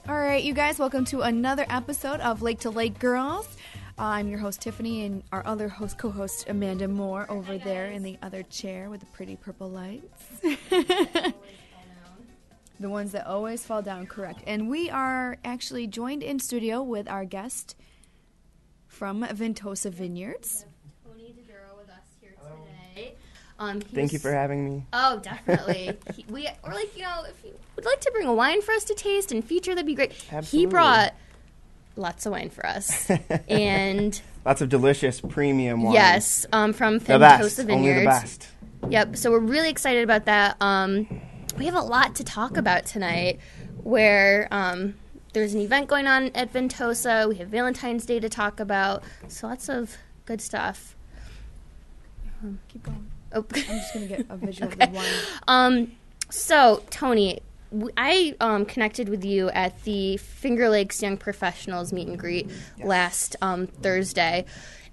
All right, you guys, welcome to another episode of Lake to Lake Girls. I'm your host, Tiffany, and our other co-host, Amanda Moore, over there in the other chair with the pretty purple lights. The ones that always fall down, correct. And we are actually joined in studio with our guest from Ventosa Vineyards. Tony DiDuro with us here today. Thank you for having me. Oh, definitely. We're like, if you would like to bring a wine for us to taste and feature, that'd be great. Absolutely. He brought lots of wine for us. And lots of delicious premium wine. yes, from the best. Ventosa Vineyards. Only the best. Yep, so we're really excited about that. We have a lot to talk about tonight where there's an event going on at Ventosa. We have Valentine's Day to talk about. So lots of good stuff. Keep going. Oh. I'm just going to get a visual Okay. of the wine. So, Tony, I connected with you at the Finger Lakes Young Professionals meet and greet last Thursday,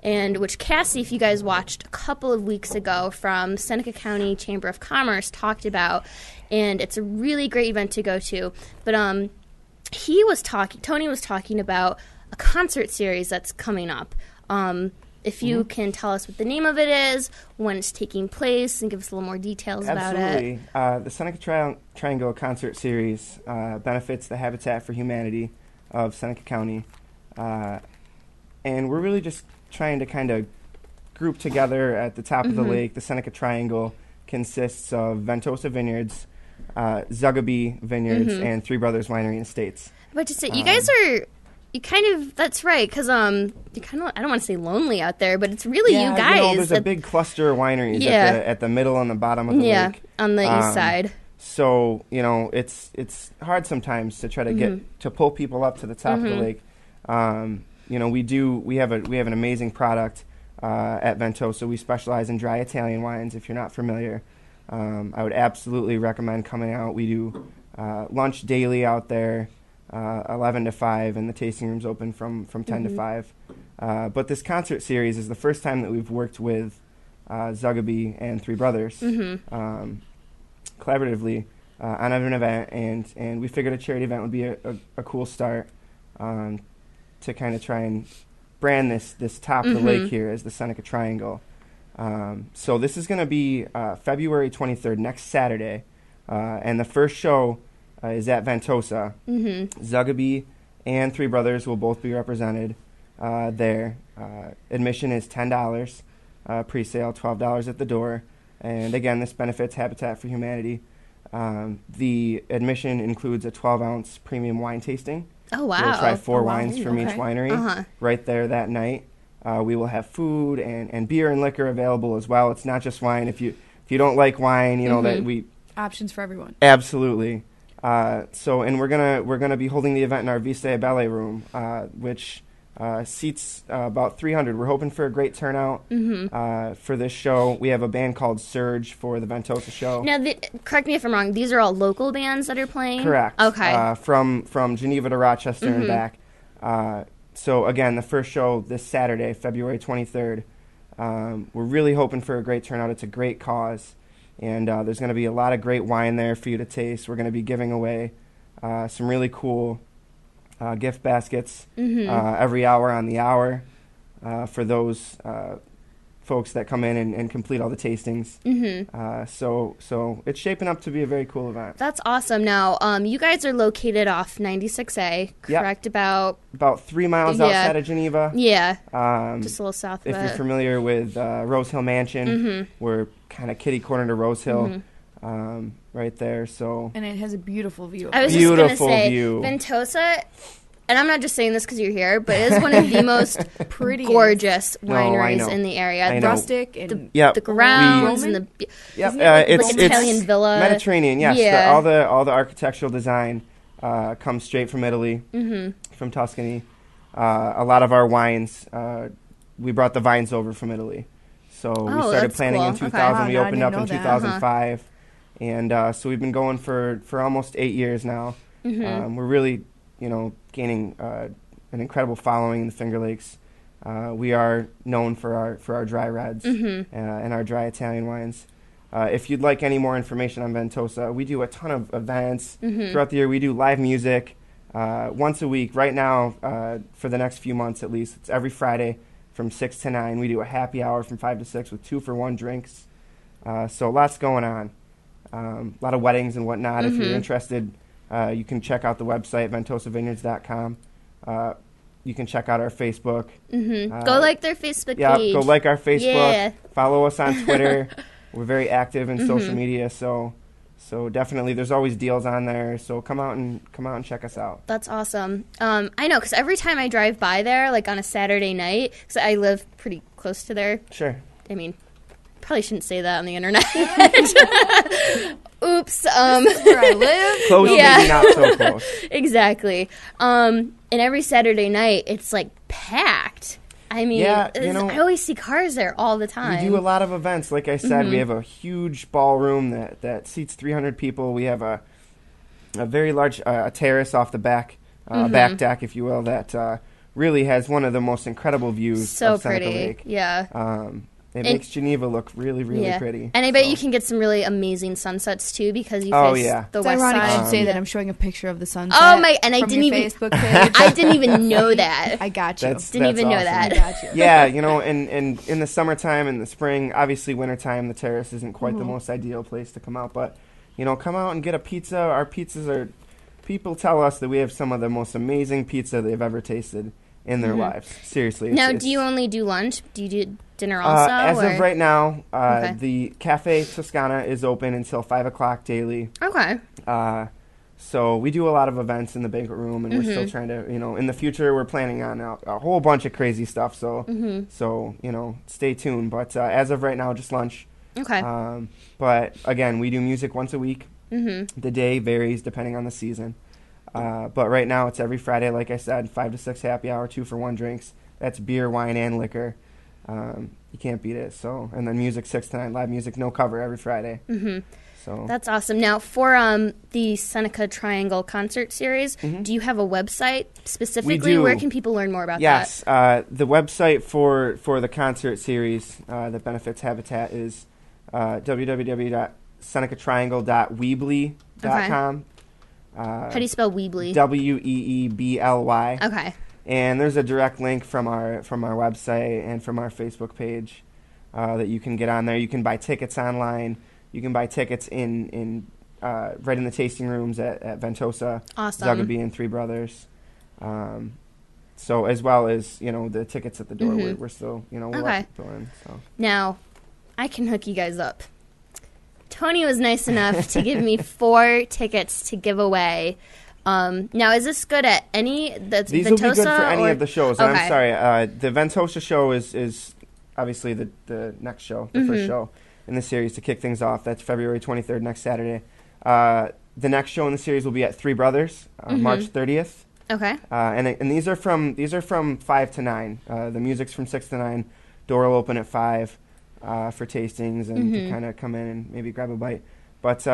and which Cassie, if you guys watched a couple of weeks ago from Seneca County Chamber of Commerce, talked about, and it's a really great event to go to. But Tony was talking about a concert series that's coming up. If you can tell us what the name of it is, when it's taking place, and give us a little more details about it. Absolutely. The Seneca Triangle Concert Series benefits the Habitat for Humanity of Seneca County. And we're really just trying to kind of group together at the top of the lake. The Seneca Triangle consists of Ventosa Vineyards, Zugibe Vineyards, and Three Brothers Winery and Estates. But to say, you guys are... You kind of, that's right, because you kind of, I don't want to say lonely out there, but it's really you guys. There's a big cluster of wineries at the middle and the bottom of the lake. On the east side. So, it's hard sometimes to try to get, to pull people up to the top of the lake. We have an amazing product at Ventosa. We specialize in dry Italian wines, if you're not familiar. I would absolutely recommend coming out. We do lunch daily out there. 11 to 5, and the tasting room's open from 10 to 5. But this concert series is the first time that we've worked with Zugibe and Three Brothers collaboratively on an event, and we figured a charity event would be a cool start to kind of try and brand this top of the lake here as the Seneca Triangle. So this is going to be February 23rd, next Saturday, and the first show is at Ventosa. Zugibe and Three Brothers will both be represented there. Admission is $10, pre-sale $12 at the door. And again, this benefits Habitat for Humanity. The admission includes a 12-ounce premium wine tasting. Oh, wow. We'll try 4 wines from each winery Uh-huh. right there that night. We will have food and beer and liquor available as well. It's not just wine. If you don't like wine, that we... Options for everyone. Absolutely. And we're gonna be holding the event in our Vista Ballet Room, which seats about 300. We're hoping for a great turnout for this show. We have a band called Surge for the Ventosa show. Now, correct me if I'm wrong. These are all local bands that are playing? Correct. Okay. From Geneva to Rochester and back. So again, the first show this Saturday, February 23rd. We're really hoping for a great turnout. It's a great cause. And there's going to be a lot of great wine there for you to taste. We're going to be giving away some really cool gift baskets every hour on the hour for those folks that come in and complete all the tastings. So it's shaping up to be a very cool event. That's awesome. Now, you guys are located off 96A, correct? Yep. About 3 miles outside of Geneva. Yeah, just a little south of If you're familiar with Rose Hill Mansion, we're kind of kitty corner to Rose Hill, right there. So, and it has a beautiful view. I was just going to say, Ventosa, and I'm not just saying this because you're here, but it is one of the most gorgeous wineries in the area. Rustic and the grounds and the it's Italian villa, Mediterranean. Yes, all the architectural design comes straight from Italy, from Tuscany. a lot of our wines, we brought the vines over from Italy. So we started planting in 2000. Wow, we no, I opened didn't up know in that. 2005. And so we've been going for almost 8 years now. We're really, gaining an incredible following in the Finger Lakes. We are known for our dry reds and our dry Italian wines. If you'd like any more information on Ventosa, we do a ton of events throughout the year. We do live music once a week. Right now, for the next few months at least, it's every Friday from 6 to 9. We do a happy hour from 5 to 6 with 2-for-1 drinks. So lots going on. A lot of weddings and whatnot. If you're interested, you can check out the website, ventosavineyards.com. You can check out our Facebook. Go like their Facebook page. Yeah, go like our Facebook. Yeah. Follow us on Twitter. We're very active in social media, so definitely there's always deals on there. So come out and check us out. That's awesome. I know, because every time I drive by there, like on a Saturday night, because I live pretty close to there. Sure. I mean, probably shouldn't say that on the internet. Oops. This is where I live. Close, maybe not so close. Exactly. And every Saturday night, it's like packed. I mean, Yeah, I always see cars there all the time. We do a lot of events. Like I said, we have a huge ballroom that seats 300 people. We have a very large a terrace off the back deck, if you will, that really has one of the most incredible views of Seneca pretty. Lake. Yeah. It makes Geneva look really, really pretty. And I bet you can get some really amazing sunsets too, because you face the It's west ironic side. you should say that. I'm showing a picture of the sunset. Oh my! And I from didn't your even Facebook page. I didn't even know that. I got you. That's Didn't even know awesome. that. I got you. Yeah, and in the summertime and the spring, obviously wintertime, the terrace isn't quite the most ideal place to come out. But, come out and get a pizza. Our pizzas are, people tell us that we have some of the most amazing pizza they've ever tasted in their lives. Seriously. Now, do you only do lunch? Do you do dinner also? As of right now, Okay. the Cafe Toscana is open until 5 o'clock daily. Okay. So we do a lot of events in the banquet room, and we're still trying to, in the future, we're planning on a whole bunch of crazy stuff. So, stay tuned. But as of right now, just lunch. Okay. But again, we do music once a week. The day varies depending on the season. But right now, it's every Friday, like I said, 5 to 6 happy hour, 2-for-1 drinks. That's beer, wine, and liquor. You can't beat it. So, and then music 6 to 9, live music, no cover every Friday. So That's awesome. Now, for the Seneca Triangle Concert Series, do you have a website specifically? We do. Where can people learn more about yes, that? the website for the concert series that benefits Habitat is www.senecatriangle.weebly.com. How do you spell Weebly? Weebly. Okay. And there's a direct link from our website and from our Facebook page that you can get on there. You can buy tickets online. You can buy tickets in right in the tasting rooms at Ventosa, Awesome. Zugibe and Three Brothers. So as well as the tickets at the door, we're still we're Okay. up doing. So Now, I can hook you guys up. Tony was nice enough to give me 4 tickets to give away. Now, is this good at any? That's these Ventosa, will be good for any or? of the shows. And Okay. I'm sorry, the Ventosa show is obviously the next show, the first show in the series to kick things off. That's February 23rd, next Saturday. The next show in the series will be at Three Brothers, March 30th. Okay. And these are from 5 to 9. The music's from 6 to 9. Door will open at 5 for tastings and to kind of come in and maybe grab a bite. But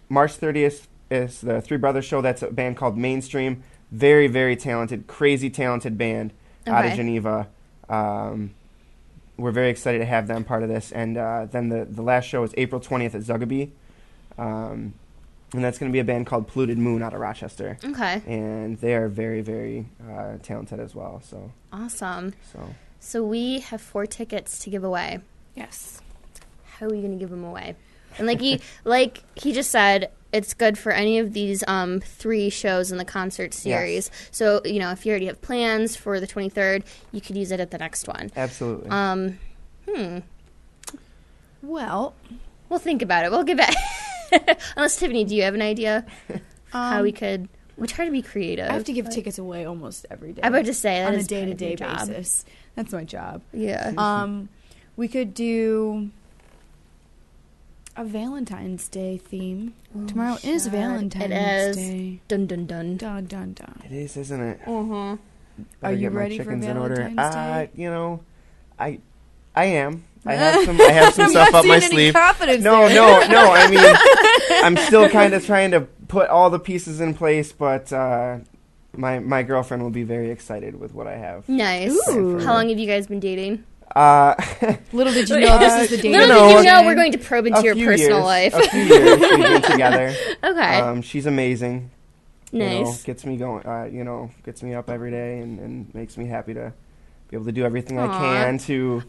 March 30th is the Three Brothers show. That's a band called Mainstream. Very, very talented, crazy talented band out of Okay. Geneva. We're very excited to have them part of this. And then the last show is April 20th at Zugibe. And that's going to be a band called Polluted Moon out of Rochester. Okay. And they are very, very talented as well. Awesome. So So we have 4 tickets to give away. Yes. How are we going to give them away? And like he just said, it's good for any of these 3 shows in the concert series. Yes. So, if you already have plans for the 23rd, you could use it at the next one. absolutely. Well, We'll think about it. We'll get back. Unless, Tiffany, do you have an idea how we could... We try to be creative. I have to give tickets away almost every day. I would just say that on a is kind of day-to-day your job. basis. That's my job. Yeah. We could do a Valentine's Day theme. Tomorrow is shit. Valentine's It is. Day. Dun, dun, dun. Dun dun dun. It is, isn't it? Uh-huh. Are you get my ready for chickens in order. Valentine's Day? You know, I am. I have some stuff up my sleeve. No. I mean, I'm still kind of trying to put all the pieces in place, but my girlfriend will be very excited with what I have. Nice. Ooh. How long have you guys been dating? Little did you know this is the dating. Little did you know we're going to probe into your personal life. A few years we've been together. Okay. She's amazing. Nice. You know, gets me going. Gets me up every day and makes me happy to be able to do everything I can to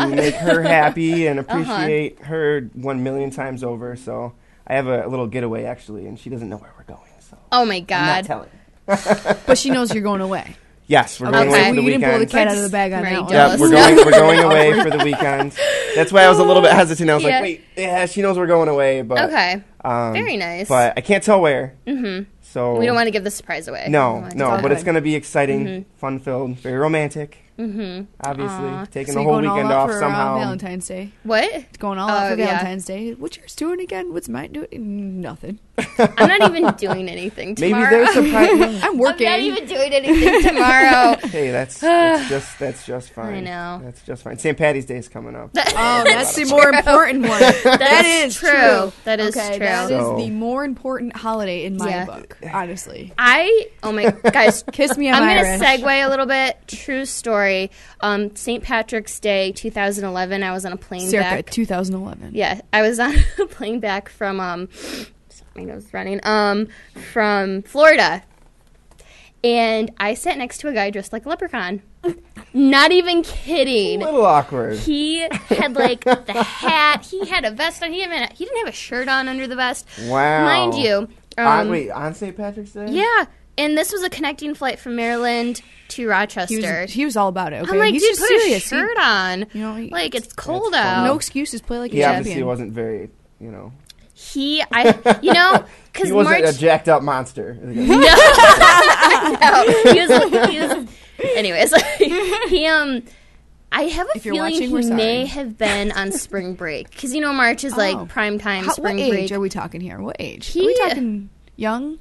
make her happy and appreciate her 1 million times over. So I have a little getaway actually, and she doesn't know where we're going. So oh my God! I'm not telling. But she knows you're going away. Yes, we're going away for the You didn't pull the weekend. cat out of the bag on that one. Yeah, we're going away for the weekend. That's why I was a little bit hesitant. I was like, wait, yeah, she knows we're going away, but okay, very nice. But I can't tell where. Mm-hmm. So we don't want to give the surprise away. No, but it's going to be exciting, fun-filled, very romantic. Mm-hmm. Obviously, taking so the whole going weekend all out off for, somehow. Valentine's Day. What? It's going all out for Valentine's Day. What's yours doing again? What's mine doing? Nothing. I'm not even doing anything tomorrow. Maybe there's some kind. I'm working. I'm not even doing anything tomorrow. Hey, that's just fine. I know. That's just fine. St. Patty's Day is coming up. That's the more important one. That is true. That is okay, true. That is the more important holiday in my book, honestly. Oh my, guys. Kiss me, I'm Irish. going to segue a little bit. True story. St. Patrick's Day 2011, I was on a plane Circa back. 2011. Yeah, I was on a plane back from, my nose is running, from Florida. And I sat next to a guy dressed like a leprechaun. Not even kidding. A little awkward. He had like the hat. He had a vest on. He didn't have a shirt on under the vest. Wow. Mind you. On St. Patrick's Day? Yeah. And this was a connecting flight from Maryland to Rochester. He was all about it. Okay? I'm like, He's dude, just put serious. a shirt on. Like, it's cold out. No excuses. Play like a champion. champion. He obviously wasn't very, because he wasn't a jacked up monster. No. He was. Anyways, I have a feeling he may have been on spring break because March is like prime time spring break. What age are we talking here? What age? Are we talking young?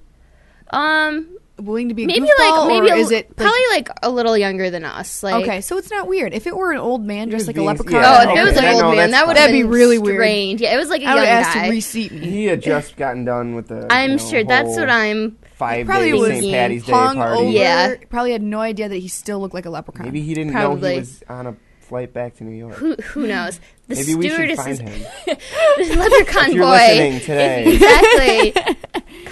Willing to be a goofball, or is it probably like a little younger than us? Like, okay, so it's not weird. If it were an old man dressed like a leprechaun, if it was an old man, that'd be really strange. Yeah, it was like a young guy. I would ask to reseat me. He had just gotten done with the. I'm sure that's what I'm. 5-day St. Patty's Day party. Over, yeah, probably had no idea that he still looked like a leprechaun. Maybe he didn't know he was on a flight back to New York. Who knows? Maybe we should find him. The leprechaun if you're boy. Listening today. Exactly.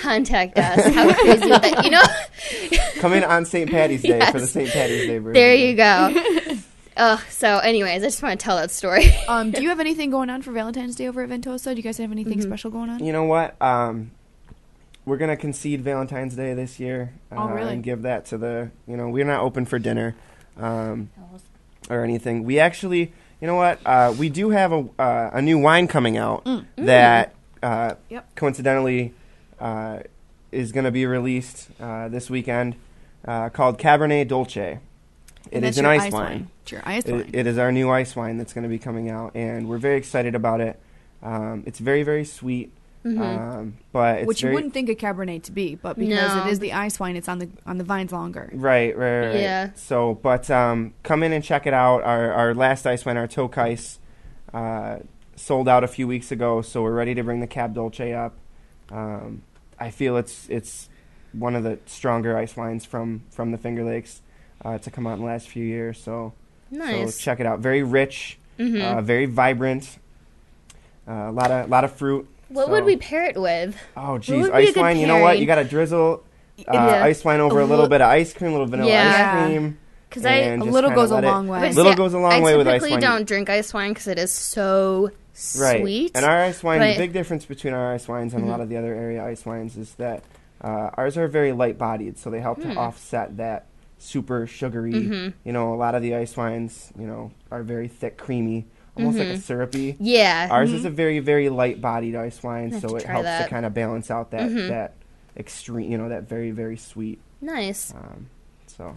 Contact us. How crazy would that? Come in on St. Patty's Day for the St. Patty's Day version. There you go. So anyways, I just want to tell that story. Do you have anything going on for Valentine's Day over at Ventosa? Do you guys have anything special going on? You know what? We're going to concede Valentine's Day this year. Really? And give that to the, we're not open for dinner or anything. We actually, you know what? We do have a new wine coming out that coincidentally is going to be released this weekend called Cabernet Dolce. It is an ice wine. Sure, ice wine. It is our new ice wine that's going to be coming out, and we're very excited about it. It's very, very sweet. But it's which you wouldn't think a Cabernet to be, but because it is the ice wine, it's on the vines longer. Right. Yeah. So, but come in and check it out. Our last ice wine, our Toke Ice, sold out a few weeks ago, so we're ready to bring the Cab Dolce up. I feel it's one of the stronger ice wines from the Finger Lakes to come out in the last few years. So, nice. So check it out. Very rich, very vibrant, a lot of fruit. What would we pair it with? Oh, geez. Ice wine, you know what? You got to drizzle ice wine over a little bit of ice cream, a little vanilla ice cream. Because a little goes a long way. Little goes a long way with ice wine. I typically don't drink ice wine because it is so sweet. And our ice wine, the big difference between our ice wines and a lot of the other area ice wines is that ours are very light-bodied, so they help to offset that super sugary. A lot of the ice wines, are very thick, creamy. Almost like a syrupy. Yeah. Ours is a very, very light-bodied ice wine, so it helps to kind of balance out that extreme, that very, very sweet. Nice. So.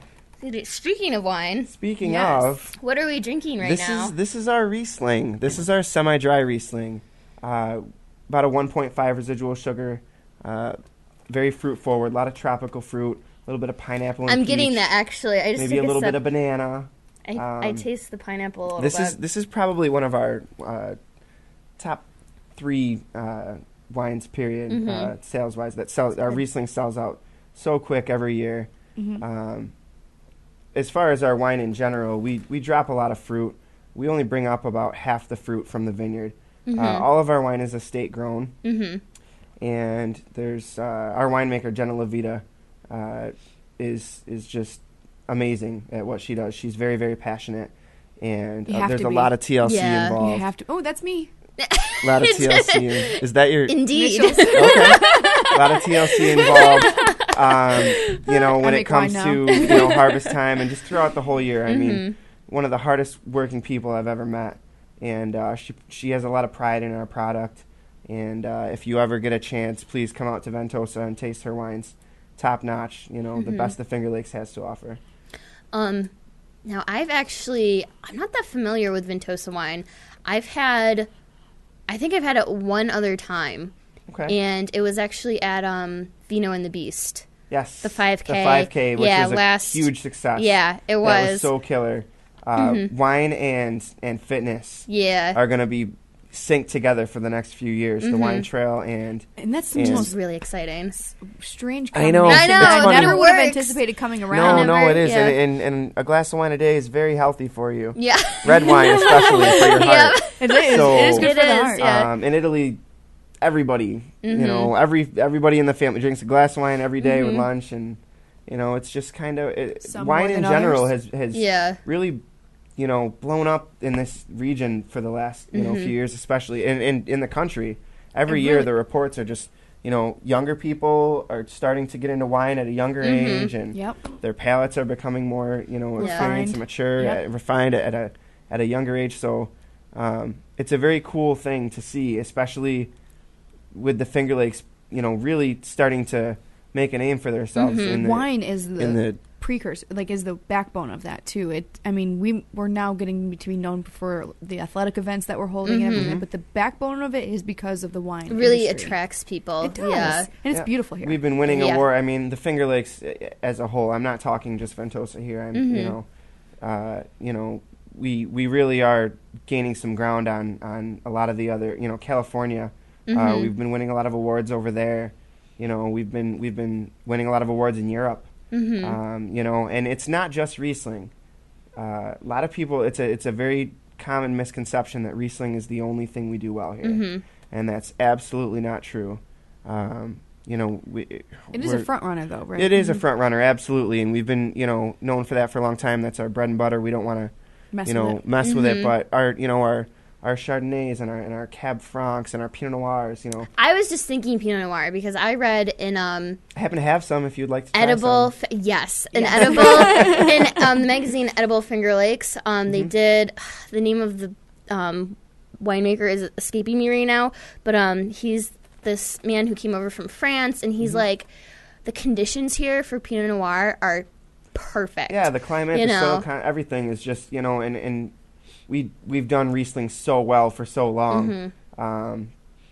Speaking of wine. Speaking of. What are we drinking now? This is our Riesling. This is our semi-dry Riesling. About a 1.5 residual sugar. Very fruit-forward. A lot of tropical fruit. little bit of pineapple. I'm and getting peach, that actually. I just maybe took a little sip. bit of banana. I taste the pineapple a little bit. This is probably one of our top 3 wines, period, sales wise. That sells our Riesling sells out so quick every year. As far as our wine in general, we drop a lot of fruit. We only bring up about half the fruit from the vineyard. All of our wine is estate grown, and there's our winemaker Jenna Levita is just amazing at what she does. She's very, very passionate, and there's a lot of TLC involved. You have to. Oh, that's me. A lot of TLC. Is that your Indeed? Okay. A lot of TLC involved. When it comes to harvest time and just throughout the whole year. I mean, one of the hardest working people I've ever met, and she has a lot of pride in our product. And if you ever get a chance, please come out to Ventosa and taste her wines. Top notch. The best the Finger Lakes has to offer. Now I'm not that familiar with Ventosa wine. I think I've had it one other time. Okay. And it was actually at Vino and the Beast. Yes. The 5K. The 5K, which was a huge success. Yeah, it was. That was so killer. Wine and fitness are going to be synced together for the next few years. The wine trail and that's just really exciting. Strange. I know. I funny. never would have anticipated coming around. No, it is, yeah. and a glass of wine a day is very healthy for you. Yeah. Red wine especially for your heart. It is. So, it is good for the heart. Yeah. In Italy, everybody, everybody in the family drinks a glass of wine every day with lunch, and it's just kind of wine in general has really blown up in this region for the last few years, especially in the country. Every year the reports are just younger people are starting to get into wine at a younger age, and their palates are becoming more experienced and mature, refined at a younger age. So it's a very cool thing to see, especially with the Finger Lakes, really starting to make a name for themselves. Wine is the precursor, is the backbone of that too. We're now getting to be known for the athletic events that we're holding and everything, but the backbone of it is because of the wine. It really industry. Attracts people. It does, and it's beautiful here. We've been winning award. I mean, the Finger Lakes as a whole. I'm not talking just Ventosa here. We really are gaining some ground on a lot of the other. California. We've been winning a lot of awards over there. We've been winning a lot of awards in Europe. And it's not just Riesling. A lot of people, it's a very common misconception that Riesling is the only thing we do well here, and that's absolutely not true. It is a front runner, though, right? It is a front runner, absolutely, and we've been known for that for a long time. That's our bread and butter. We don't want to mess with it, but our Chardonnays and our Cab Francs and our Pinot Noirs, I was just thinking Pinot Noir because I read in I happen to have some if you'd like to try edible some. Edible in the magazine Edible Finger Lakes. They did the name of the winemaker is escaping me right now, but he's this man who came over from France, and he's like, the conditions here for Pinot Noir are perfect. Yeah, the climate, the soil, everything is just and we've done Riesling so well for so long.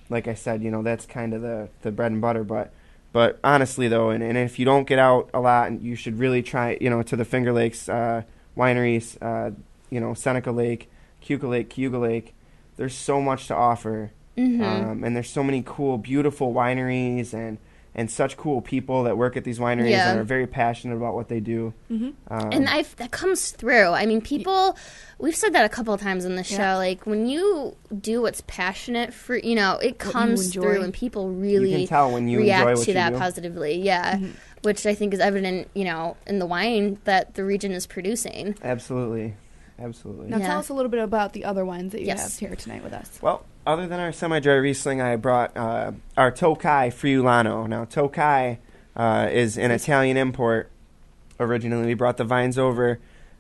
Like I said, that's kind of the bread and butter. But honestly, though, and if you don't get out a lot, you should really try, to the Finger Lakes wineries, Seneca Lake, Cayuga Lake. There's so much to offer. And there's so many cool, beautiful wineries and such cool people that work at these wineries and are very passionate about what they do. And that comes through. I mean, people, we've said that a couple of times on the show, when you do what's passionate for, it comes through, and people really you can tell when you react to that do. Positively. Which I think is evident, in the wine that the region is producing. Absolutely. Now tell us a little bit about the other wines that you have here tonight with us. Well, other than our semi-dry Riesling, I brought our Tokai Friulano. Now, Tokai is an Italian import. Originally, we brought the vines over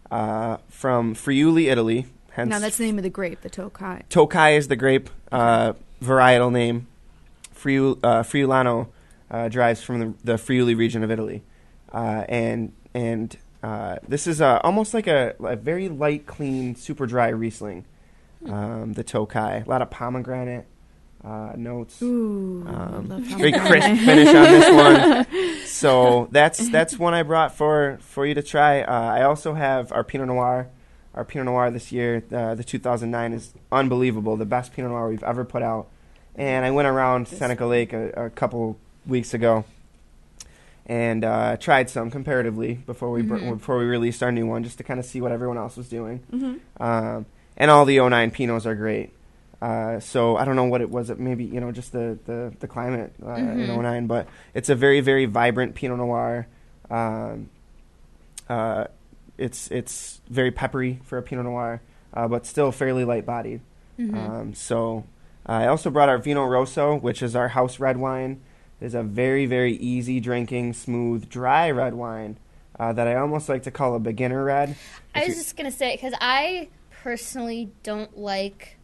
from Friuli, Italy. Hence, now, that's the name of the grape, the Tokai. Tokai is the grape varietal name. Friulano derives from the Friuli region of Italy. This is almost like a very light, clean, super dry Riesling. The Tokai, a lot of pomegranate notes. Ooh, very crisp finish on this one. So that's one I brought for you to try. I also have our Pinot Noir. Our Pinot Noir this year, the 2009, is unbelievable. The best Pinot Noir we've ever put out. And I went around Seneca Lake a couple weeks ago and tried some comparatively before we released our new one, just to kind of see what everyone else was doing. And all the 09 Pinots are great. So I don't know what it was. Maybe just the climate in 09, but it's a very, very vibrant Pinot Noir. It's very peppery for a Pinot Noir, but still fairly light-bodied. So I also brought our Vino Rosso, which is our house red wine. It's a very, very easy drinking, smooth, dry red wine that I almost like to call a beginner red. I was just going to say, because I personally don't like...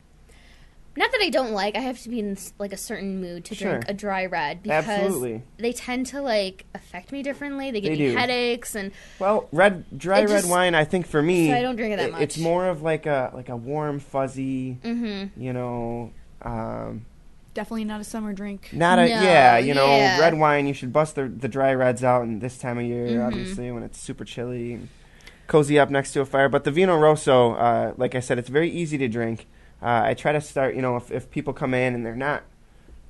Not that I don't like, I have to be in like a certain mood to drink a dry red, because they tend to like affect me differently. They give me headaches and dry red wine. I think for me, so I don't drink it that much. It's more of like a warm, fuzzy, definitely not a summer drink. Red wine. You should bust the dry reds out in this time of year, obviously when it's super chilly and cozy up next to a fire. But the Vino Rosso, like I said, it's very easy to drink. I try to start, if people come in and they're not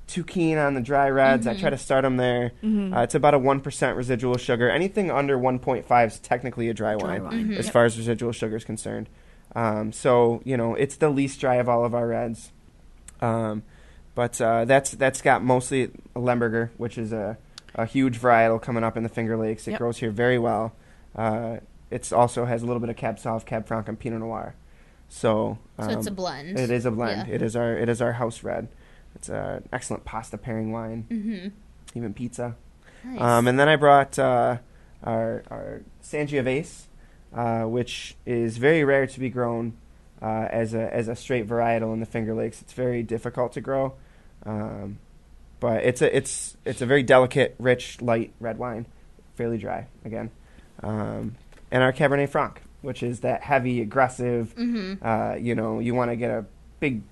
too keen on the dry reds, I try to start them there. It's about a 1% residual sugar. Anything under 1.5 is technically a dry wine. As far as residual sugar is concerned. So, it's the least dry of all of our reds. But that's got mostly a Lemberger, which is a huge varietal coming up in the Finger Lakes. It grows here very well. It also has a little bit of Cab Sauv, Cab Franc, and Pinot Noir. So it's a blend. It is a blend. Yeah. It is our house red. It's an excellent pasta pairing wine. Even pizza. Nice. And then I brought our Sangiovese, which is very rare to be grown as a straight varietal in the Finger Lakes. It's very difficult to grow, but it's a very delicate, rich, light red wine, fairly dry again. And our Cabernet Franc, which is that heavy, aggressive, you want to get a big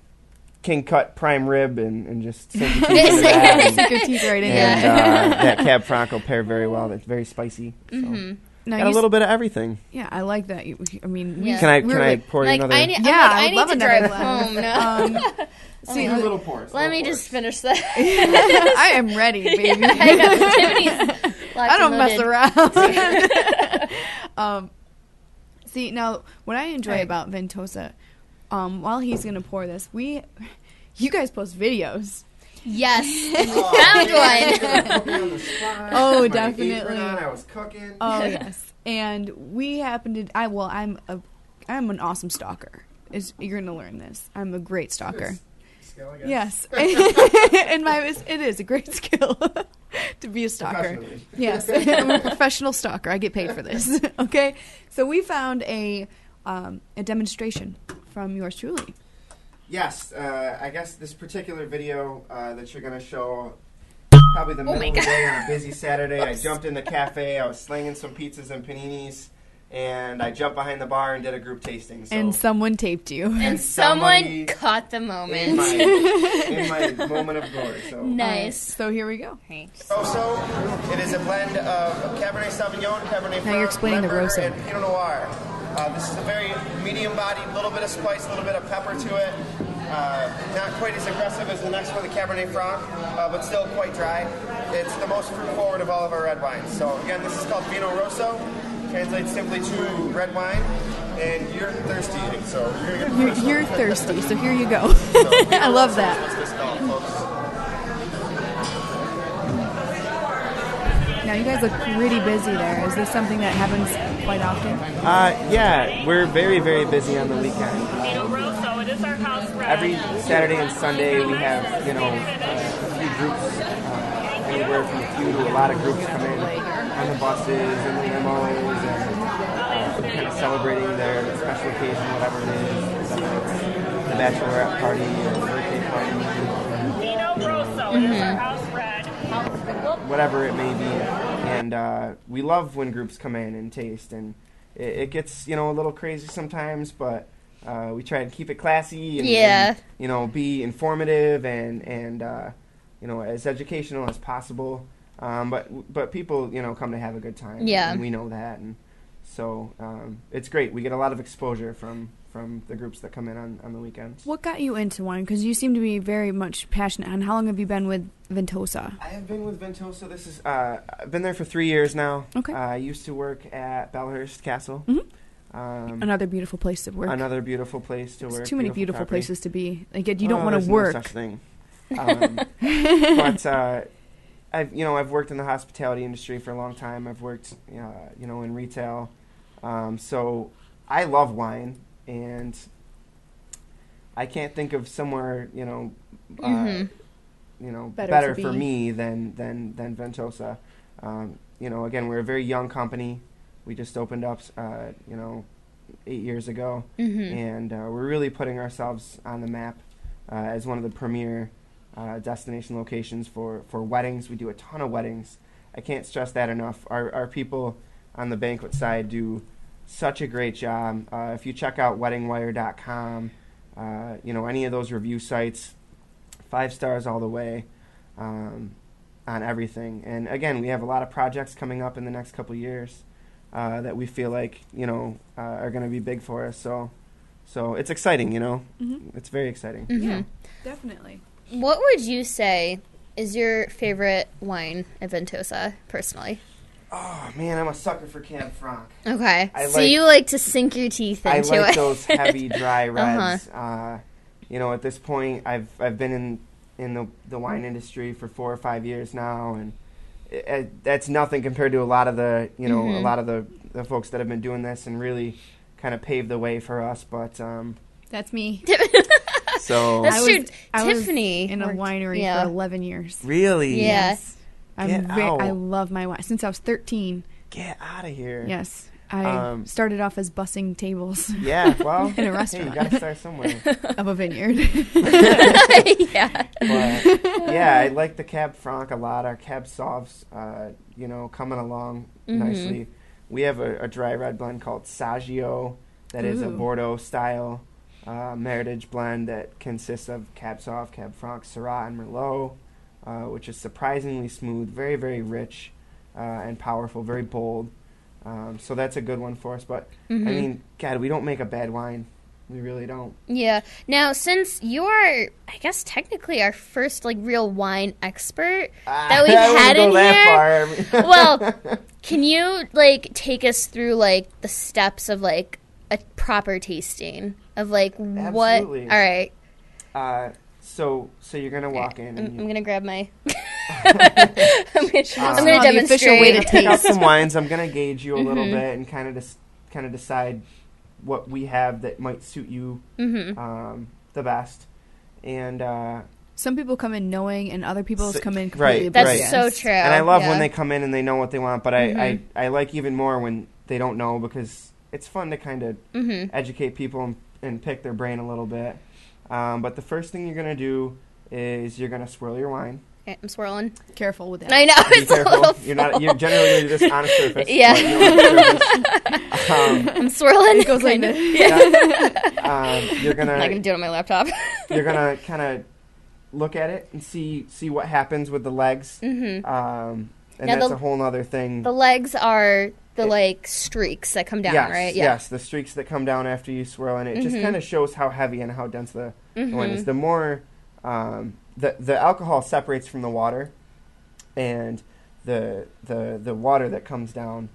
king cut prime rib and just sink your teeth into that. Sink your teeth right in. And that Cab Franc will pair very well. That's very spicy. So. Got a little bit of everything. Yeah, I like that. I mean, can I pour you another? I need to drive home. No. See, a little pour. Let me just finish that. I am ready, baby. I know. Tiffany's I don't mess around. See, now, what I enjoy about Ventosa, while he's going to pour this, you guys post videos. Yes. Found one. Oh, definitely. I was cooking. Oh, yes. And we happened to... I'm an awesome stalker. You're going to learn this. I'm a great stalker. Skill, I guess. Yes. It is a great skill to be a stalker. Yes. I'm a professional stalker. I get paid for this. Okay? So we found a demonstration from yours truly. Yes. I guess this particular video that you're going to show, probably the middle of the day on a busy Saturday, I jumped in the cafe. I was slinging some pizzas and paninis. And I jumped behind the bar and did a group tasting. So. And someone taped you. And someone caught the moment. In my moment of glory. So. Nice. So here we go. Rosso, it is a blend of Cabernet Sauvignon, Cabernet Franc, now you're explaining the Rosso. And Pinot Noir. This is a very medium-bodied, little bit of spice, a little bit of pepper to it. Not quite as aggressive as the next one, the Cabernet Franc, but still quite dry. It's the most fruit-forward of all of our red wines. So again, this is called Vino Rosso. Translates simply to red wine, and you're thirsty, so you're going to get You're thirsty, so here you go. I love that. What's this called, folks? Now, you guys look pretty busy there. Is this something that happens quite often? Yeah, we're very, very busy on the weekend. Every Saturday and Sunday we have, a few groups, anywhere from a few to a lot of groups come in on the buses and the limos and kind of celebrating their special occasion, whatever it is, the bachelorette party or the birthday party, whatever it may be. And we love when groups come in and taste, and it gets a little crazy sometimes, but we try to keep it classy and be informative and as educational as possible. But people, come to have a good time. Yeah. And we know that, and so it's great. We get a lot of exposure from the groups that come in on the weekends. What got you into wine? Because you seem to be very much passionate. And how long have you been with Ventosa? I have been with Ventosa. I've been there for 3 years now. Okay. I used to work at Bellhurst Castle. Mm-hmm. Another beautiful place to work. Another beautiful place to work. There's too many beautiful property. places to be. Like, you don't want to there's work. No such thing. But I've worked in the hospitality industry for a long time. I've worked in retail. So I love wine, and I can't think of somewhere better for me than Ventosa. Again, we're a very young company. We just opened up 8 years ago, and we're really putting ourselves on the map as one of the premier destination locations for weddings. We do a ton of weddings. I can't stress that enough. Our people on the banquet side do such a great job. If you check out weddingwire.com, any of those review sites, 5 stars all the way on everything. And again, we have a lot of projects coming up in the next couple of years that we feel like are going to be big for us. So it's exciting. It's very exciting. Mm-hmm. Yeah, definitely. What would you say is your favorite wine at Ventosa, personally? Oh, man, I'm a sucker for Cab Franc. Okay. You like to sink your teeth into it. I like those heavy, dry reds. At this point, I've been in the wine industry for 4 or 5 years now, and that's nothing compared to a lot of the the folks that have been doing this and really kind of paved the way for us. But that's me. So that's true. Tiffany was in a winery for 11 years. Really? Yeah. Yes. I love my wine since I was 13. Get out of here. Yes. I started off as bussing tables. Yeah, well, in a restaurant. Hey, you got to start somewhere. Of a vineyard. Yeah. But, I like the Cab Franc a lot. Our Cab Sauves, coming along nicely. We have a dry red blend called Saggio that is a Bordeaux style Meritage blend that consists of Cab Sauv, Cab Franc, Syrah, and Merlot, which is surprisingly smooth, very, very rich and powerful, very bold. So that's a good one for us. But, I mean, God, we don't make a bad wine. We really don't. Yeah. Now, since you're, I guess, technically our first, real wine expert that we've had in here. Well, can you, take us through, the steps of, a proper tasting of, what? Absolutely. All right. So you're going to walk in. I'm going to grab my... I'm going to demonstrate. The official way to Pick out taste. some wines. I'm going to gauge you a little bit and kind of decide what we have that might suit you the best. And some people come in knowing, and other people come in completely right. That's so true. And I love when they come in and they know what they want, but I like even more when they don't know, because it's fun to kind of educate people and pick their brain a little bit. But the first thing you're going to do is you're going to swirl your wine. Okay, I'm swirling. Careful with that. I know. Be careful. You're generally going to do this on a surface. Yeah. I'm swirling. It goes like this. You're going to... I'm not going to do it on my laptop. You're going to kind of look at it and see what happens with the legs. And now that's a whole other thing. The legs are the, streaks that come down, right? Yeah. Yes, the streaks that come down after you swirl, and it just kind of shows how heavy and how dense the wine is. The more... The alcohol separates from the water, and the water that comes down,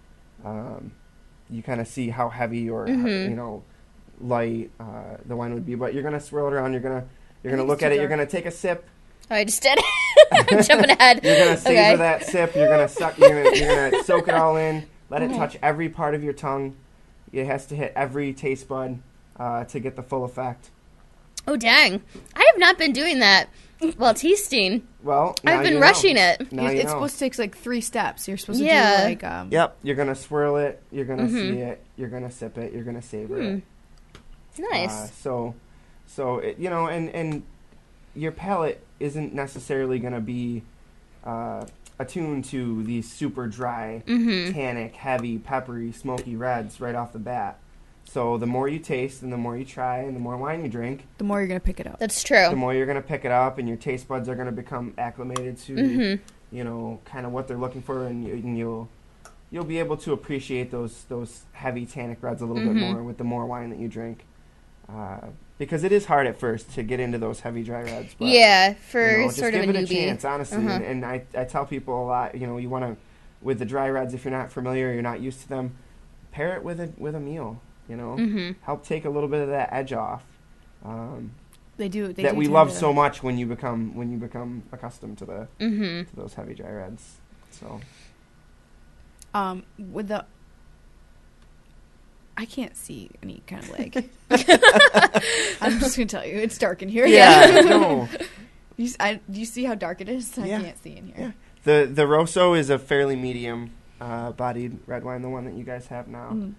you kind of see how heavy or light the wine would be. But you're gonna swirl it around. You're gonna look at it. You're gonna take a sip. Oh, I just did. I'm jumping ahead. You're gonna savor that sip. You're gonna suck. You're gonna soak it all in. Let it touch every part of your tongue. It has to hit every taste bud to get the full effect. Oh, dang. I have not been doing that while tasting. Well, I've been rushing it. It's supposed to take 3 steps. You're supposed to do Yep. You're going to swirl it. You're going to see it. You're going to sip it. You're going to savor it. Nice. So it, and your palate isn't necessarily going to be attuned to these super dry, tannic, heavy, peppery, smoky reds right off the bat. So the more you taste and the more you try and the more wine you drink, the more you're going to pick it up. That's true. The more you're going to pick it up, and your taste buds are going to become acclimated to kind of what they're looking for, and you'll be able to appreciate those heavy tannic reds a little bit more with the more wine that you drink. Because it is hard at first to get into those heavy dry reds. But, just sort of a newbie. Just give it a chance, honestly. And I tell people a lot, you want to, with the dry reds, if you're not familiar, you're not used to them, pair it with a meal, help take a little bit of that edge off. They do we love so much when you become accustomed to to those heavy dry reds. So, with the, I can't see any kind of leg. I'm just gonna tell you, it's dark in here. Yeah, no. Do you see how dark it is? I can't see in here. Yeah. The Rosso is a fairly medium bodied red wine, the one that you guys have now.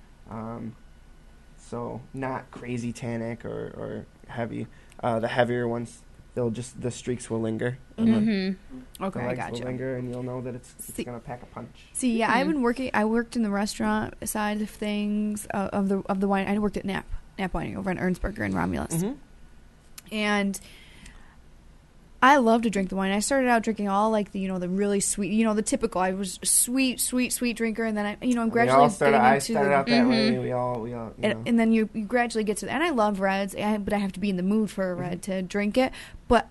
So not crazy tannic or heavy. The heavier ones, the streaks will linger. Okay, the I legs got will you. linger, and you'll know that it's gonna pack a punch. See, yeah, I worked in the restaurant side of things of the wine. I worked at Knapp Winery over in Ernstberger and Romulus, and I love to drink the wine. I started out drinking all like the really sweet, the typical. I was sweet drinker, and then I'm gradually I started out that way. We all and then you gradually get to that. And I love reds, but I have to be in the mood for a red to drink it. But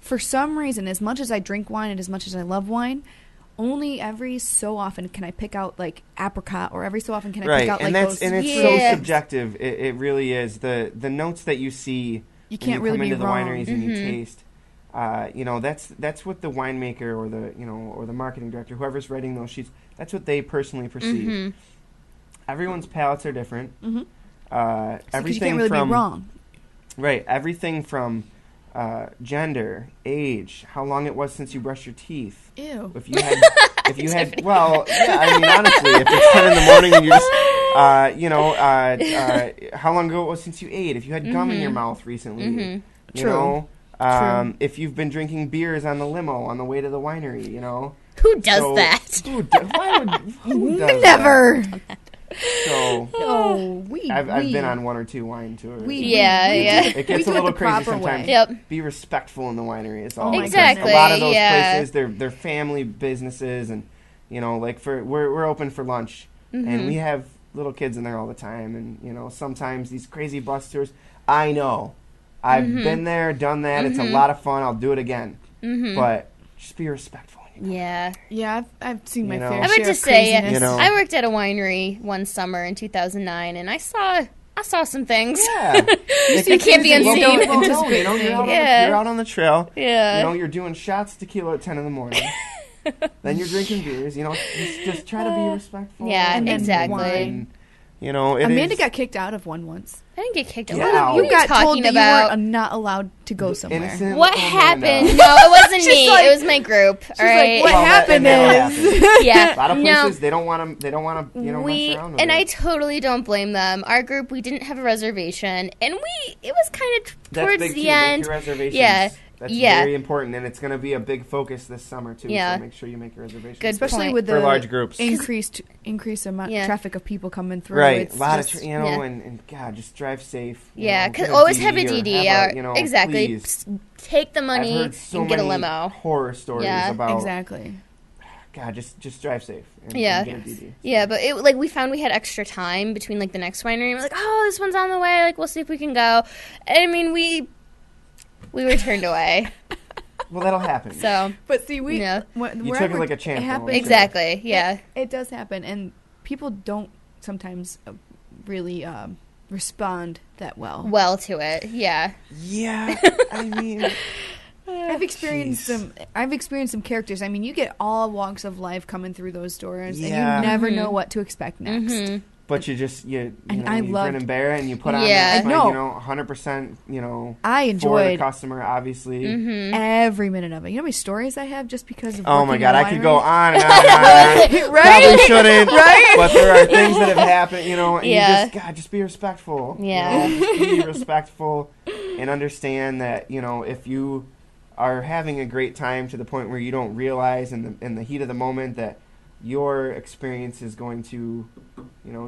for some reason, as much as I drink wine and as much as I love wine, only every so often can I pick out like apricot, or every so often can I pick out like those. And it's so subjective. It really is. The notes that you see you can't when you really come into be wrong. the wineries and you taste. That's what the winemaker or the marketing director, whoever's writing those sheets, that's what they personally perceive. Everyone's palates are different. Everything you can't really from be wrong. Right. Everything from gender, age, how long it was since you brushed your teeth. Ew. If you had, well, yeah. I mean, honestly, if it's 10 in the morning and you're just, how long ago it was since you ate. If you had gum in your mouth recently, you know. If you've been drinking beers on the limo on the way to the winery, Who does that? Who does Never. That? So, I've been on 1 or 2 wine tours. It gets a little crazy sometimes. Yep. Be respectful in the winery. It's all exactly. A lot of those places, they're family businesses, and like we're open for lunch, and we have little kids in there all the time, and sometimes these crazy bus tours. I know. I've been there, done that. It's a lot of fun. I'll do it again. But just be respectful. Yeah. Yeah, I've seen my fair I share meant to of say, craziness. I worked at a winery one summer in 2009, and I saw some things. Yeah. That can't be unseen. You're out on the trail. Yeah. You're doing shots of tequila at 10 in the morning. Then you're drinking beers. Just try to be respectful. Yeah, exactly. Amanda got kicked out of one once. I didn't get kicked out. Yeah. You got told that about? you were not allowed to go somewhere. Innocent what Amanda. happened? No, it wasn't me. It was my group. All right. What happened is... Yeah. A lot of places, they don't want to, mess around with and it. I totally don't blame them. Our group, we didn't have a reservation, and it was kind of towards the end. Make your reservations. Yeah. That's very important, and it's going to be a big focus this summer too. Yeah. So make sure you make your reservations. Good Especially point. with the for large groups. Increase amount traffic of people coming through. Right, It's a lot just, of and God, just drive safe. Because always have a DD. Exactly. Please. Take the money I've heard so and get a many limo. Horror stories about exactly. God, just drive safe. And Yeah. get a DD. Yeah, but we found we had extra time between the next winery. And we're like, oh, this one's on the way. We'll see if we can go. And I mean, we were turned away. Well, that'll happen. So, but see, you took it like a champ. It happens. Exactly. Yeah. It does happen, and people don't sometimes really respond that well. Well to it. Yeah. Yeah. I mean, I've experienced some characters. I mean, you get all walks of life coming through those doors, and you never know what to expect next. But you grin and bear it, and you put on Yeah. that, 100%, I for the enjoyed customer, obviously. every minute of it. You know how many stories I have just because of Oh my working God, in I could go wineries? on and on and on. Right? Probably shouldn't, Right? but there are things that have happened, and Yeah. you just be respectful. Yeah. Just be respectful and understand that, if you are having a great time to the point where you don't realize in the heat of the moment that your experience is going to,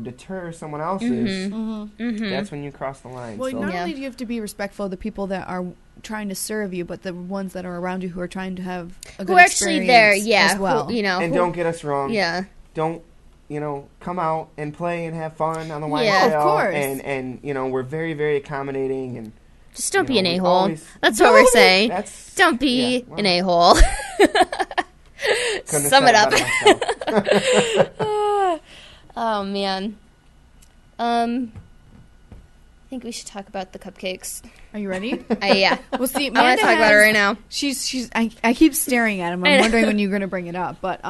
deter someone else's, Mm-hmm. that's when you cross the line. Well, so. not only do you have to be respectful of the people that are trying to serve you, but the ones that are around you who are trying to have a good Who are actually there, experience as well. And don't get us wrong. Yeah. Don't, come out and play and have fun on the wine Yeah, trail. of course. And we're very, very accommodating. And just don't be an we a-hole. always- That's what we're saying. Don't be yeah, well, an a-hole. couldn't have Sum said it up. better myself. Oh, man. I think we should talk about the cupcakes. Are you ready? Yeah. Well, see, I want to talk about it right now. I keep staring at him. I I'm know. wondering when you're going to bring it up. But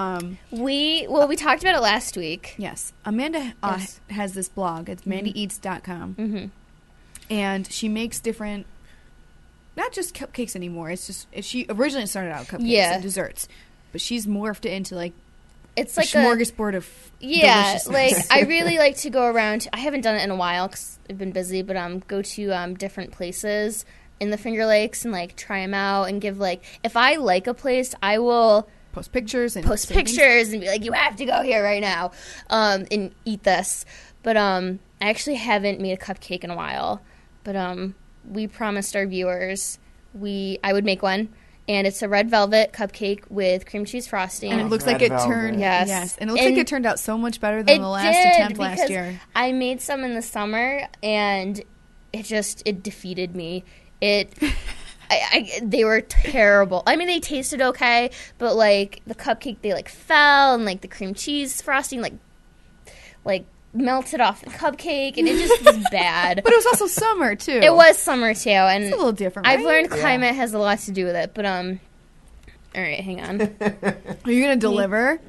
We talked about it last week. yes, Amanda Yes. has this blog. It's MandyEats.com, Mm-hmm. and she makes different, not just cupcakes anymore. She originally started out cupcakes and desserts, but she's morphed it into like It's a like smorgasbord of like deliciousness. I really like to go around. I haven't done it in a while because I've been busy, but go to different places in the Finger Lakes and like try them out and give like if I like a place, I will post pictures and post say things. pictures and be like, you have to go here right now and eat this. But I actually haven't made a cupcake in a while. But we promised our viewers I would make one. And it's a red velvet cupcake with cream cheese frosting. And it looks Red like it velvet. turned. Yes. And it looks like it turned out so much better than the last attempt last year. I made some in the summer, and it defeated me. They were terrible. I mean, they tasted okay, but like the cupcake, they like fell, and like the cream cheese frosting, like melted off the cupcake, and it just was bad. But it was also summer too. It was summer too, and It's a little different. I've right? learned climate has a lot to do with it. But all right, hang on. Are you gonna deliver?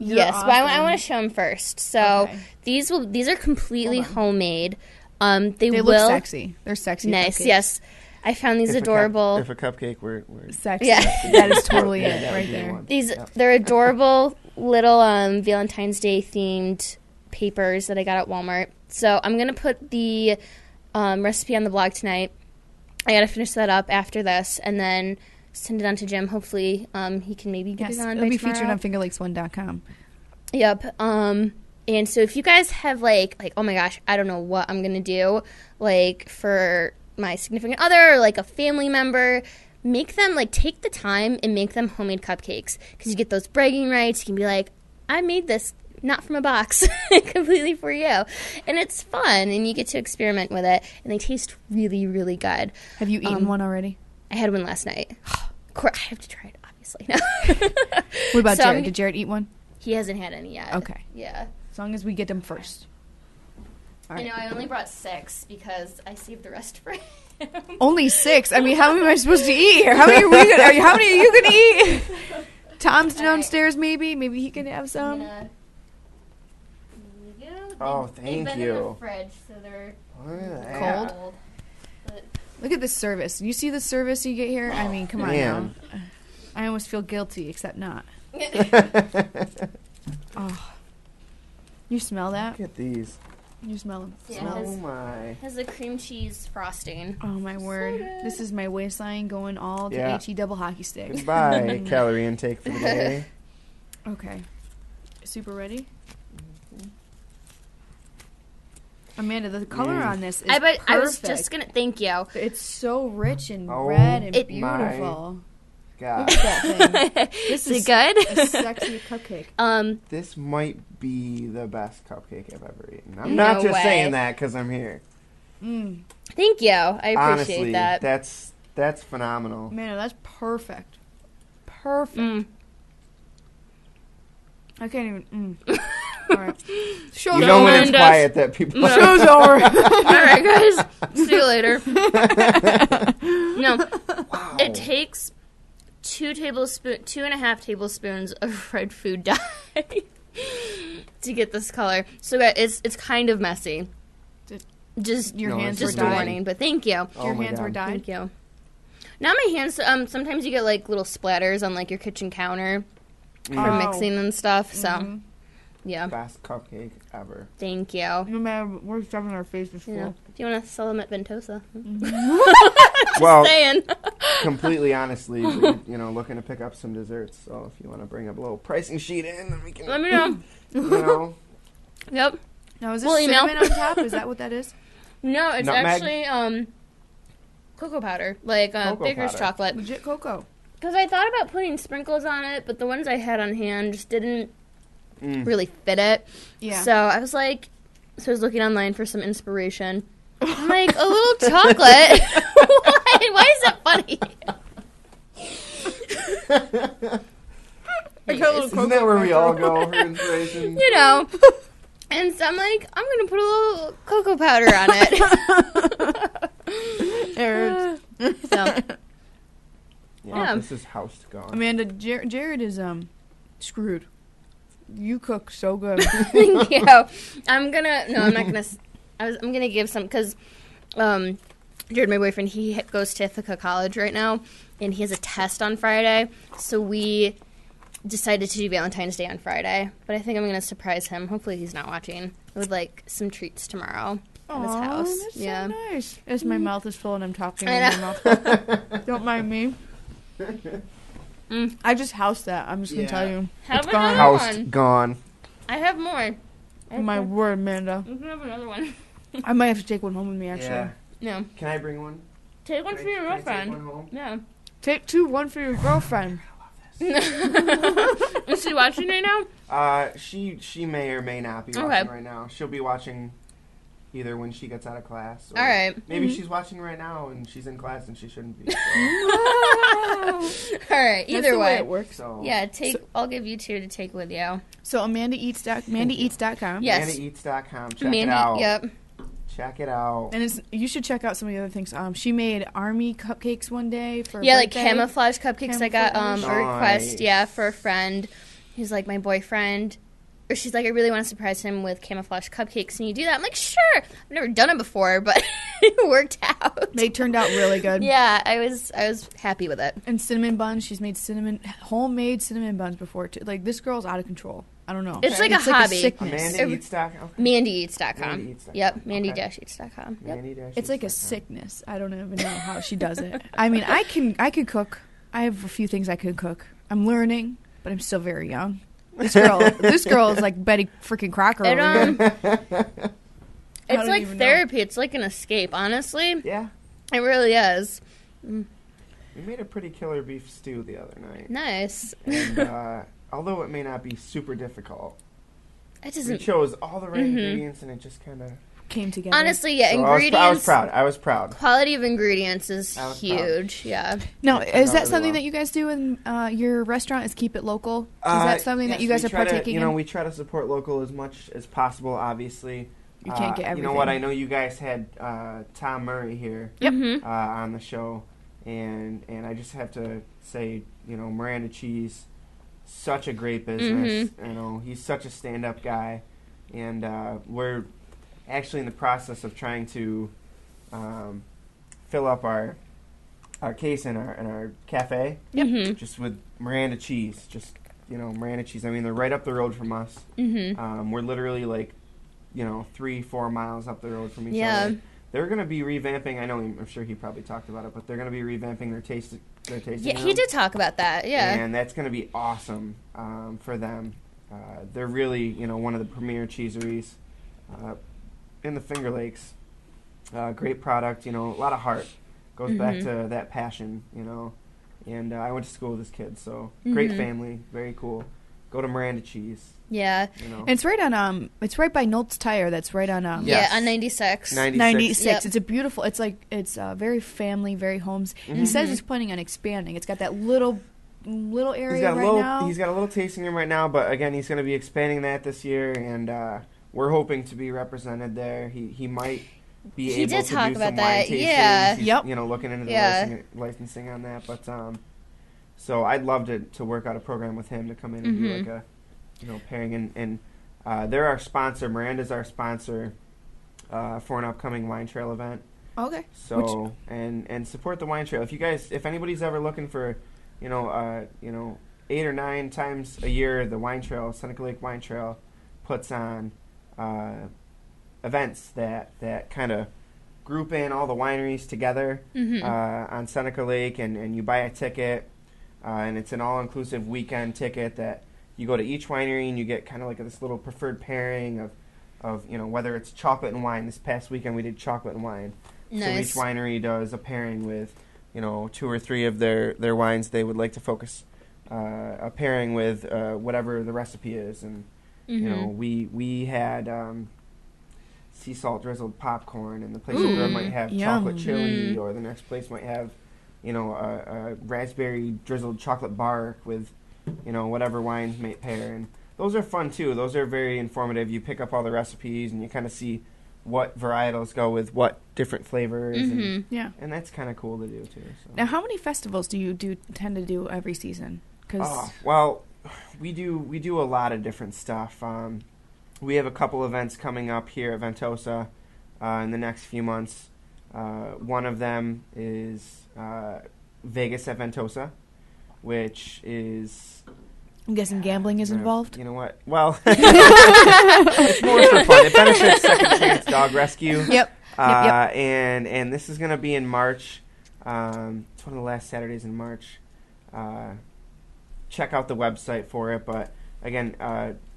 You're Yes, but I awesome. want to show them first. So Okay. these are completely Hold on. homemade. They will look sexy. They're sexy. nice. cupcakes. Yes, I found these adorable. If a cupcake were Sexy. Yeah. That is totally Yeah, it that would right be the there. one. They're adorable little Valentine's Day themed papers that I got at Walmart. So I'm gonna put the recipe on the blog tonight. I gotta finish that up after this, and then send it on to Jim. Hopefully, he can maybe get Yes, it on. it'll by be featured tomorrow. on fingerlakes1.com. Yep. And so if you guys have like, oh my gosh, I don't know what I'm gonna do, like for my significant other or like a family member, make them take the time and make them homemade cupcakes because you get those bragging rights. You can be like, I made this not from a box, completely for you, and it's fun and you get to experiment with it, and they taste really, really good. Have you eaten one already? I had one last night. Of course, I have to try it, obviously. What about So Jared? Did Jared eat one? He hasn't had any yet. Okay. Yeah. As long as we get them first. All I right. know, I only brought 6 because I saved the rest for him. Only 6. I mean, how many am I supposed to eat here? How many are we gonna? How many are you gonna eat? Tom's downstairs, maybe. Maybe he can have some. There you go. Oh, They've thank been in you. the fridge, so they're Look at that. Cold? But Look at this service. You see the service you get here? I mean, come on Man. now. I almost feel guilty, except not. Oh. You smell that? Look at these. You smell them. Yeah. Smell Oh them. my. has the cream cheese frosting. Oh my word! good. This is my waistline going all to Yeah. HE double hockey stick. Goodbye, calorie intake for the day. Okay, super ready. Amanda, the color on this is I was perfect. just gonna thank you. It's so rich and Oh red and It- beautiful. God, Look at that thing. This Is is it good? a sexy cupcake. this might be the best cupcake I've ever eaten. I'm No not just way. saying that because I'm here. Thank you. I appreciate Honestly, that. that's phenomenal. Amanda, that's perfect. Perfect. Mm. I can't even. All right. Show's You know when it's Amanda. quiet that people. Show's over. All right, guys. See you later. No, Wow. it takes 2.5 tablespoons of red food dye to get this color. So it's kind of messy. Just Your No, hands it's were just amazing. a dyed. warning, but thank you. Oh Your my hands were God. dyed. Thank you. Now my hands. Sometimes you get like little splatters on like your kitchen counter from Oh. mixing and stuff. So Mhm. yeah, Best cupcake ever. thank you. No matter, we're shoving our faces full. Yeah. Do you want to sell them at Ventosa? Well, Saying. completely honestly, we're, looking to pick up some desserts. So if you want to bring up a little pricing sheet in, then we can. Let me know. You know, Yep. Now, is this Well, email. cinnamon on top? Is that what that is? No, it's Nutmeg? actually cocoa powder, like Cocoa baker's powder. chocolate. Legit cocoa. Because I thought about putting sprinkles on it, but the ones I had on hand just didn't really fit it. Yeah. So I was like, I was looking online for some inspiration. I'm like, a little chocolate. Why is that funny? I got a little Isn't that where we all go for inspiration? You know. And so I'm like, I'm going to put a little cocoa powder on it. So, yeah. This is house gone. Amanda, Jared is screwed. You cook so good. Thank you. I'm not gonna. I'm gonna give some because Jared, my boyfriend, he goes to Ithaca College right now, and he has a test on Friday. So we decided to do Valentine's Day on Friday. But I think I'm gonna surprise him. Hopefully, he's not watching. With like some treats tomorrow at his house. That's Yeah. so nice. As my mouth is full and I'm talking I in know. my mouth. Don't mind me. I just housed that. I'm just gonna tell you. Have It's another gone. House one. gone. I have more. My word, Amanda. You can have another one. I might have to take one home with me, actually. Yeah. No. Can I bring one? Take one for your Can I take girlfriend. one home? Yeah. Take 2, 1 for your girlfriend. Is she watching right now? She may or may not be Okay. watching right now. She'll be watching either when she gets out of class. Or All right. Maybe she's watching right now and she's in class and she shouldn't be. So. All right. That's Either the way way. it works. So Yeah, I'll give you 2 to take with you. So AmandaEats.com. Yes. MandyEats.com. Check Mandy, it out. Yep. Check it out. And you should check out some of the other things. She made army cupcakes one day for Yeah, like birthday. camouflage cupcakes. I got Camouflage. a request, Nice. yeah, for a friend. He's like my boyfriend. Or she's like, I really want to surprise him with camouflage cupcakes. Can you do that? I'm like, sure. I've never done it before, but it worked out. They turned out really good. Yeah, I was happy with it. And cinnamon buns. She's made homemade cinnamon buns before too. Like, this girl's out of control. I don't know. It's like a hobby. sickness. AmandaEats.com. Okay. MandyEats.com. MandyEats.com. Yep, Okay. Mandy-Eats.com. Yep. Mandy-Eats.com. It's like a sickness. I don't even know how she does it. I mean, I could cook. I have a few things I could cook. I'm learning, but I'm still very young. This girl is like Betty freaking Crocker. It, over here. it's don't like even know. therapy. It's like an escape, honestly. Yeah. It really is. We made a pretty killer beef stew the other night. Nice. And although it may not be super difficult, It we doesn't. chose all the right ingredients and it just kind of... Came together. Honestly, yeah, So ingredients. I was proud. Quality of ingredients is I was huge. Yeah. Now, It turned is out that really something well. that you guys do in your restaurant? Is keep it local? Is that something that you guys are partaking in? We try to support local as much as possible. Obviously, You can't get You know what? everything. I know you guys had Tom Murray here Yep. on the show, and I just have to say, Miranda Cheese, such a great business. He's such a stand-up guy, and we're actually in the process of trying to fill up our case in our cafe, just with Miranda Cheese. Just Miranda Cheese. I mean, they're right up the road from us. We're literally like 3-4 miles up the road from each other. They're going to be revamping. I'm sure he probably talked about it, but they're going to be revamping their tasting. Yeah, he did talk about that. Yeah. And that's going to be awesome for them. They're really one of the premier cheeseries in the Finger Lakes. Great product. A lot of heart goes back to that passion. And I went to school with this kid, so great family, very cool. Go to Miranda Cheese. Yeah. And it's right on it's right by Nolt's Tire. That's right on Yeah, on 96. 96. Yep. It's a beautiful. It's like it's very family, very homes. He says he's planning on expanding. It's got that little area now. He's got a little tasting room right now, but again, he's going to be expanding that this year, and we're hoping to be represented there. He might be He able did to talk do about some that, wine tastings. yeah. He's, Yep. Looking into the Yeah. licensing on that, but so I'd love to work out a program with him to come in and do like a pairing, and they're our sponsor. Miranda's our sponsor for an upcoming wine trail event. Okay. So and support the wine trail. If anybody's ever looking for, 8 or 9 times a year, the wine trail, Seneca Lake Wine Trail, puts on events that kind of group in all the wineries together on Seneca Lake, and you buy a ticket, and it's an all-inclusive weekend ticket that you go to each winery and you get kind of like this little preferred pairing whether it's chocolate and wine. This past weekend we did chocolate and wine. Nice. So each winery does a pairing with, 2 or 3 of their wines they would like to focus a pairing with whatever the recipe is. And, we had sea salt drizzled popcorn, and the place over might have chocolate chili, or the next place might have, a raspberry drizzled chocolate bark with, whatever wines may pair. And those are fun, too. Those are very informative. You pick up all the recipes, and you kind of see what varietals go with what different flavors. And that's kind of cool to do, too. So. Now, how many festivals do you tend to do every season? Well, we do a lot of different stuff. We have a couple events coming up here at Ventosa in the next few months. One of them is Vegas at Ventosa, which is... I'm guessing gambling is involved? You know what? Well, it's more for fun. It benefits Second Chance Dog Rescue. Yep. And this is going to be in March. It's one of the last Saturdays in March. Check out the website for it. But, again,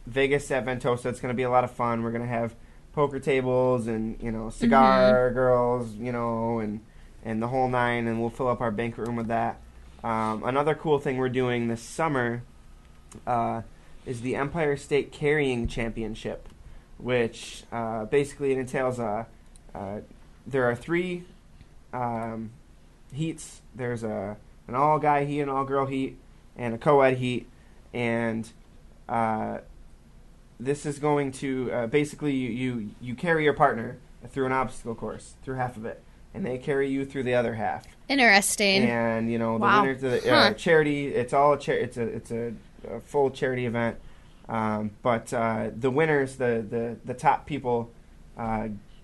Vegas at Ventosa, it's going to be a lot of fun. We're going to have poker tables and, cigar girls, and the whole nine, and we'll fill up our banquet room with that. Another cool thing we're doing this summer is the Empire State Carrying Championship, which basically it entails there are 3 heats. There's an all-guy heat, an all-girl heat, and a co-ed heat, and this is going to basically you carry your partner through an obstacle course, through half of it, and they carry you through the other half. Interesting. And the winners of the charity, it's all it's a full charity event, but the winners, the top people,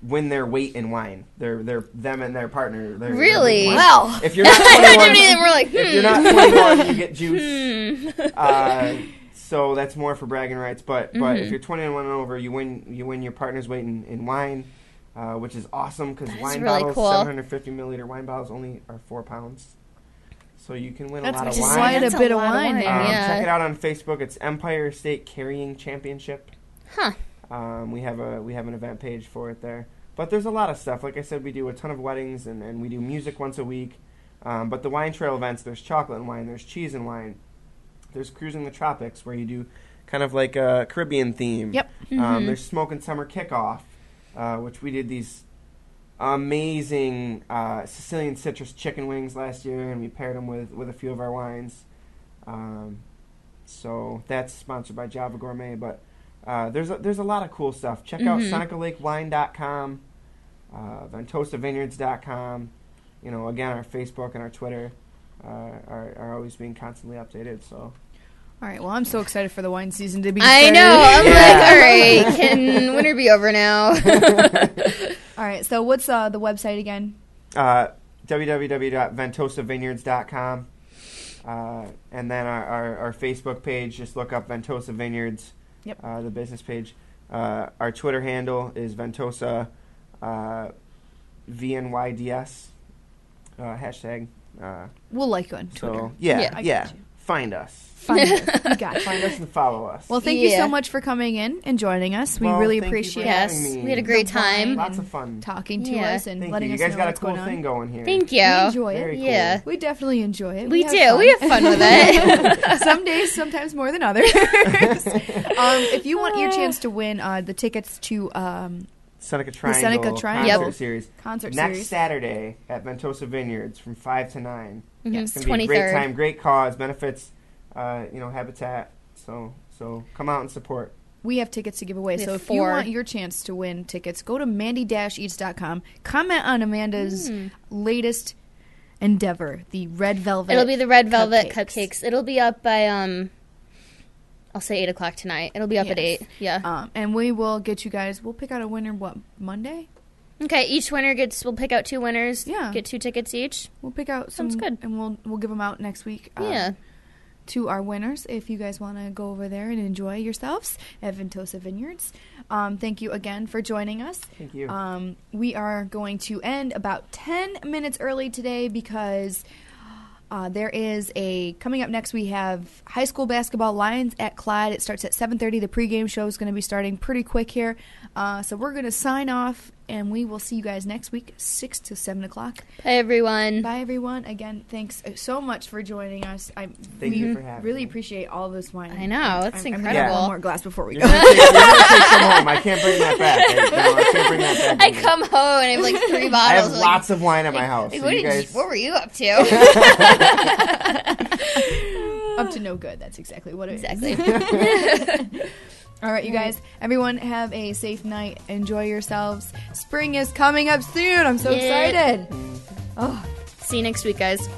win their weight in wine. They're them and their partner. Really? Wow. If you're not 21, if you're not 21, you get juice. So that's more for bragging rights. But if you're 21 and over, you win your partner's weight in wine, which is awesome because wine really bottles, cool. 750 milliliter wine bottles, only are 4 pounds. So you can win a lot of wine. Quite a bit of wine there. Check it out on Facebook. It's Empire State Carrying Championship. Huh. We have an event page for it there. But there's a lot of stuff. Like I said, we do a ton of weddings, and we do music once a week. But the wine trail events, there's chocolate and wine, there's cheese and wine. There's Cruising the Tropics, where you do kind of like a Caribbean theme. Yep. There's Smokin' Summer Kickoff, which we did these amazing Sicilian citrus chicken wings last year, and we paired them with a few of our wines. So that's sponsored by Java Gourmet, but there's a lot of cool stuff. Check out SenecaLakeWine.com, VentosaVineyards.com. Again, our Facebook and our Twitter are always being constantly updated. So. All right. Well, I'm so excited for the wine season to be I started. know. I'm like, all right, can winter be over now? All right. So what's the website again? www.ventosavineyards.com. And then our Facebook page, just look up Ventosa Vineyards, the business page. Our Twitter handle is Ventosa VNYDS hashtag. We'll like you on Twitter. So, find us. Find us. You got it. Find us and follow us. Well, thank you so much for coming in and joining us. We really appreciate it. Yes, we had a great time. Lots of fun. Talking to us and Thank letting you. us You guys know got a what's cool going thing on. going here. Thank you. We enjoy it. Very cool. Yeah. We definitely enjoy it. We have do. fun. We have fun with it. Some days, sometimes more than others. If you want your chance to win the tickets to Seneca Triangle Concert Series. Concert Next Series. Saturday at Ventosa Vineyards from 5 to 9. Yes, It's going to be a 23rd. great time, great cause, benefits, Habitat. So come out and support. We have tickets to give away. We So have if you 4. want your chance to win tickets, go to mandy-eats.com. Comment on Amanda's latest endeavor, the red velvet. It'll be the red velvet cupcakes. It'll be up by I'll say 8 o'clock tonight. It'll be up at 8. Yeah. And we will get you guys. We'll pick out a winner. What, Monday? Okay. Each winner we'll pick out 2 winners. Yeah. Get 2 tickets each. We'll pick out some. Sounds good. And we'll give them out next week. Yeah. To our winners, if you guys want to go over there and enjoy yourselves at Ventosa Vineyards. Thank you again for joining us. Thank you. We are going to end about 10 minutes early today because There is coming up next, we have high school basketball Lions at Clyde. It starts at 7:30. The pregame show is going to be starting pretty quick here. So we're going to sign off, and we will see you guys next week, 6 to 7 o'clock. Bye, everyone. Bye, everyone. Again, thanks so much for joining us. Thank you for having really me. appreciate all this wine. I know. That's I'm incredible. gonna have one more glass before we go. You're going to take some home. I can't bring that back. I can't bring that back. I come home and I have like 3 bottles. I have lots of wine at my house. So What were you up to? Up to no good. That's exactly what it is. Exactly. All right, you guys. Everyone have a safe night. Enjoy yourselves. Spring is coming up soon. I'm so excited. Oh. See you next week, guys.